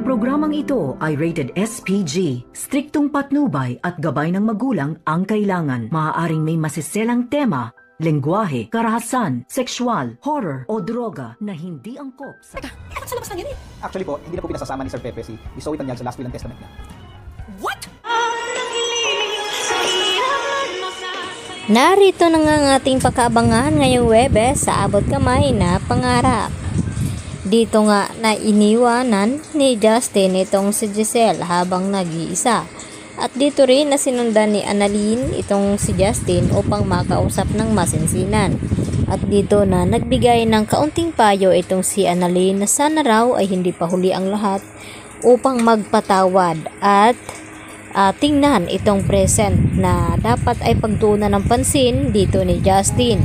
Ang programang ito ay rated SPG. Striktong patnubay at gabay ng magulang ang kailangan. Maaaring may masiselang tema, lengguwahe, karahasan, sexual, horror o droga na hindi angkop sa... Bakit sa labas lang yan eh? Actually po, hindi na po pinasasama ni Sir Pepe si Zoe Tanyag sa last will and testament niya. What? Narito na nga ang ating pagkaabangan ngayong Webes sa abot kamay na pangarap. Dito nga na iniwanan ni Justin itong si Giselle habang nag-iisa. At dito rin na sinundan ni Annalyn itong si Justin upang makausap ng masinsinan. At dito na nagbigay ng kaunting payo itong si Annalyn na sana raw ay hindi pa huli ang lahat upang magpatawad at tingnan itong present na dapat ay pagtuunan ng pansin dito ni Justin.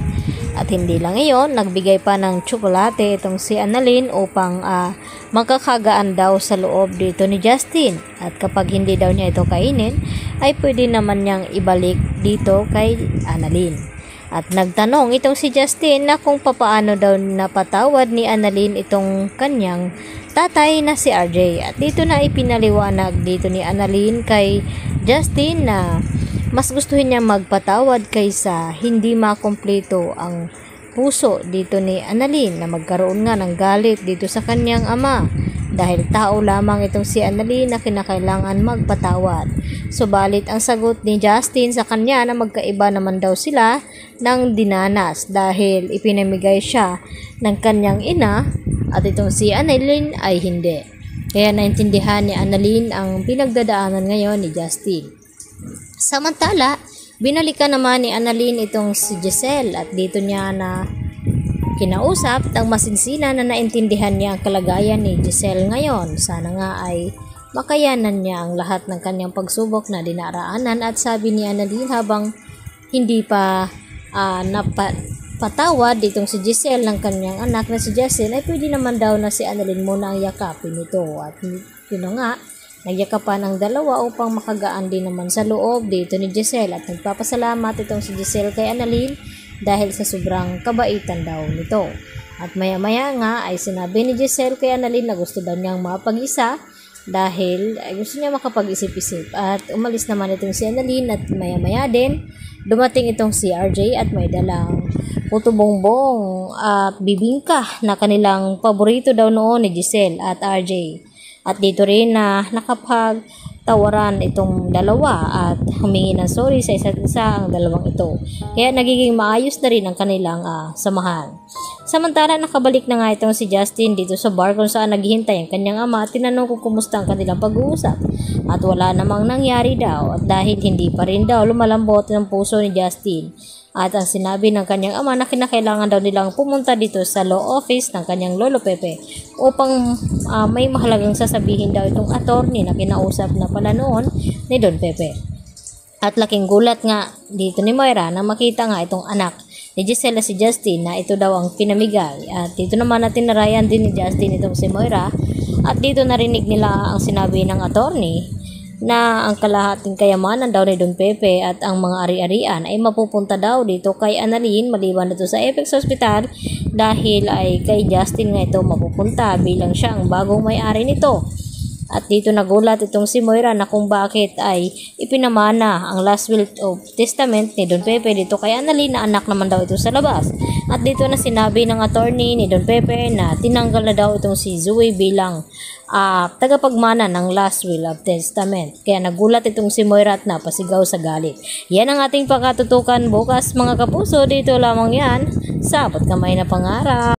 At hindi lang iyon, nagbigay pa ng tsokolate itong si Annalyn upang magkakagaan daw sa loob dito ni Justin. At kapag hindi daw niya ito kainin, ay pwede naman niyang ibalik dito kay Annalyn. At nagtanong itong si Justin na kung papaano daw napatawad ni Annalyn itong kanyang tatay na si RJ. At dito na ipinaliwanag dito ni Annalyn kay Justin na mas gustuhin niya magpatawad kaysa hindi makumpleto ang puso dito ni Annalyn na magkaroon nga ng galit dito sa kanyang ama dahil tao lamang itong si Annalyn na kinakailangan magpatawad. Subalit ang sagot ni Justin sa kanya na magkaiba naman daw sila ng dinanas dahil ipinamigay siya ng kanyang ina at itong si Annalyn ay hindi. Kaya naintindihan ni Annalyn ang pinagdadaanan ngayon ni Justin. Samantala, binalikan naman ni Annalyn itong si Giselle at dito niya na kinausap ang masinsinan na naintindihan niya ang kalagayan ni Giselle ngayon. Sana nga ay makayanan niya ang lahat ng kanyang pagsubok na dinaraanan at sabi ni Annalyn habang hindi pa napatawad itong si Giselle ng kanyang anak na si Giselle ay pwede naman daw na si Annalyn muna ang yakapin ito at yun nga nagyakapan ang dalawa upang makagaan din naman sa loob dito ni Giselle at nagpapasalamat itong si Giselle kay Annalyn dahil sa sobrang kabaitan daw nito. At maya-maya nga ay sinabi ni Giselle kay Annalyn na gusto daw niyang mapag-isa dahil ay gusto niya makapag-isip-isip. At umalis naman itong si Annalyn at maya-maya din dumating itong si RJ at may dalang puto bongbong at bibingka na kanilang paborito daw noon ni Giselle at RJ. At dito rin na nakapagtawaran itong dalawa at humingi ng sorry sa isa't isa ang dalawang ito. Kaya nagiging maayos na rin ang kanilang samahan. Samantala nakabalik na nga itong si Justin dito sa bar kung saan naghihintay ang kanyang ama at tinanong kung kumusta ang kanilang pag-uusap. At wala namang nangyari daw at dahil hindi pa rin daw lumalambot ng puso ni Justin. At ang sinabi ng kanyang ama na kinakailangan daw nilang pumunta dito sa law office ng kanyang lolo Pepe upang may mahalagang sasabihin daw itong attorney na kinausap na pala noon ni Don Pepe. At laking gulat nga dito ni Moira na makita nga itong anak ni Giselle si Justin na ito daw ang pinamigay. At dito naman natin narayan din ni Justin itong si Moira at dito narinig nila ang sinabi ng attorney na ang kalahating kayamanan daw ni Don Pepe at ang mga ari-arian ay mapupunta daw dito kay Annalyn maliban dito sa Apex Hospital dahil ay kay Justin nga ito mapupunta bilang siya ang bagong may-ari nito. At dito nagulat itong si Moira na kung bakit ay ipinamana ang last will of testament ni Don Pepe dito kay Annalyn na anak naman daw ito sa labas. At dito na sinabi ng attorney ni Don Pepe na tinanggal na daw itong si Zoe bilang tagapagmana ng last will of testament. Kaya nagulat itong si Moira at napasigaw sa galit. Yan ang ating pagkatutukan bukas mga kapuso. Dito lamang yan sa Abot Kamay na Pangarap.